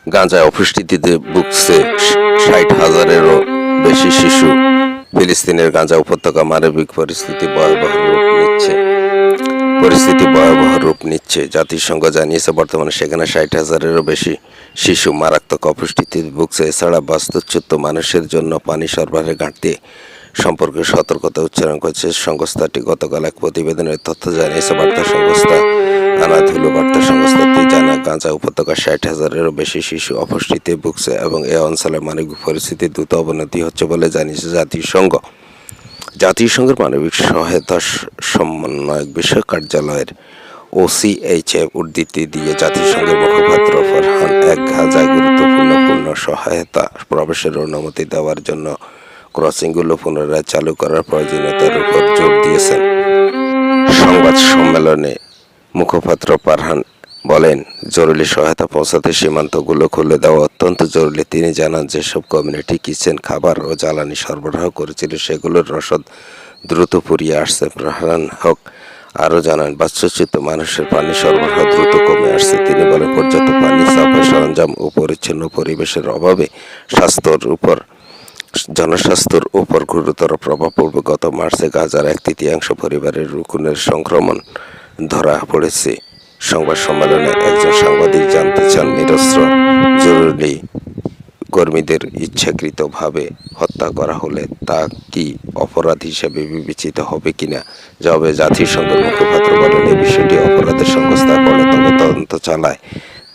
গাঁজায় অপুষ্টিতে ভুগছে ৬০,০০০-এরও বেশি শিশু। ফিলিস্তিনের গাজা উপত্যকা মানবিক পরিস্থিতি ভয়াবহ রূপ নিচ্ছে। জাতিসংঘ জানিয়েছে বর্তমানে সেখানে ৬০,০০০-এরও বেশি শিশু মারাত্মক অপুষ্টিতে ভুগছে। এছাড়া বাস্তুচ্যুত মানুষের জন্য পানি সরবরাহের ঘাটতি সম্পর্কে সতর্কতা উচ্চারণ করেছে সংস্থাটি। গতকাল এক প্রতিবেদনের তথ্য জানিয়েছে বার্তা সংস্থা আনাদোলু। বার্তা সংস্থাটি জানায়, গাজা উপত্যকার ৬০,০০০-এরও বেশি শিশু অপুষ্টিতে ভুগছে এবং এ অঞ্চলের মানবিক পরিস্থিতির দ্রুত অবনতি হচ্ছে বলে জানিয়েছে জাতিসংঘ। জাতিসংঘের মানবিক সহায়তা সমন্বয়ক বিষয়ক কার্যালয়ের OCHA উদ্ধৃতি দিয়ে জাতিসংঘের মুখপাত্র ফরহান এক গাজায় গুরুত্বপূর্ণ পূর্ণ সহায়তা প্রবেশের অনুমতি দেওয়ার জন্য ক্রসিংগুলো পুনরায় চালু করার প্রয়োজনীয়তার উপর জোর দিয়েছেন। সংবাদ সম্মেলনে মুখপাত্র ফারহান বলেন, জরুরি সহায়তা পৌঁছাতে সীমান্তগুলো খুলে দেওয়া অত্যন্ত জরুরি। তিনি জানান, যেসব কমিউনিটি কিচেন খাবার ও জ্বালানি সরবরাহ করেছিল সেগুলোর রসদ দ্রুত ফুরিয়ে আসছে। ফারহান হক আরও জানান, বাস্তুচ্যুত মানুষের পানি সরবরাহ দ্রুত কমে আসছে। তিনি বলেন, পর্যাপ্ত পানি, সাফাই সরঞ্জাম ও পরিচ্ছন্ন পরিবেশের অভাবে জনস্বাস্থ্যের উপর গুরুতর প্রভাব পড়বে। গত মার্চে গাজার 1/3 পরিবারের রুকুনের সংক্রমণ ধরা পড়েছে। সংবাদ সম্মেলনে একজন সাংবাদিক জানতে চান, নিরস্ত্র জরুরি কর্মীদের ইচ্ছাকৃতভাবে হত্যা করা হলে তা কি অপরাধ হিসেবে বিবেচিত হবে কিনা। জবাবে জাতিসংঘের মুখপাত্র বলেন, এই বিষয়টি অপরাধের সংস্থায় পড়ে, তবে তদন্ত চালায়।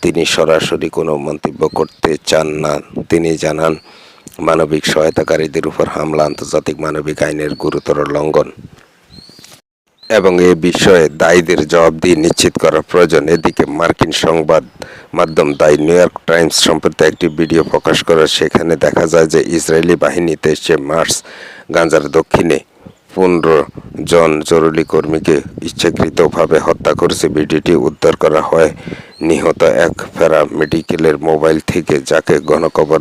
তিনি সরাসরি কোনো মন্তব্য করতে চান না। তিনি জানান, মানবিক সহায়তাকারীদের উপর হামলা আন্তর্জাতিক মানবিক আইনের গুরুতর লঙ্ঘন এবং এ বিষয়ে দায়ীদের জবাবদিহি নিশ্চিত করা প্রয়োজন। এদিকে মার্কিন সংবাদ মাধ্যম দ্য নিউ ইয়র্ক টাইমস সম্প্রতি একটি ভিডিও প্রকাশ করে। সেখানে দেখা যায় যে ইসরায়েলি বাহিনী 23শে মার্চ গাজার দক্ষিণে 15 জন জরুরি কর্মীকে ইচ্ছাকৃতভাবে হত্যা করেছে। ভিডিওটি উদ্ধার করা হয় নিহত এক প্যারামেডিকেলের মোবাইল থেকে, যাকে গণকবর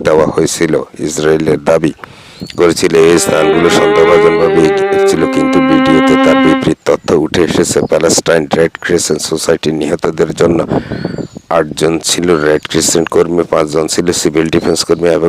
দেওয়া হয়েছিল। ইসরায়েলের দাবি করেছিল এই স্থানগুলো সন্দেহভাজনভাবে ছিল, কিন্তু ভিডিওতে তার বিপরীত তথ্য উঠে এসেছে। প্যালেস্টাইন রেড ক্রিসেন্ট সোসাইটির নিহতদের জন্য 8 জন ছিল রেড ক্রিসেন্ট কর্মী, 5 জন ছিল সিভিল ডিফেন্স কর্মী এবং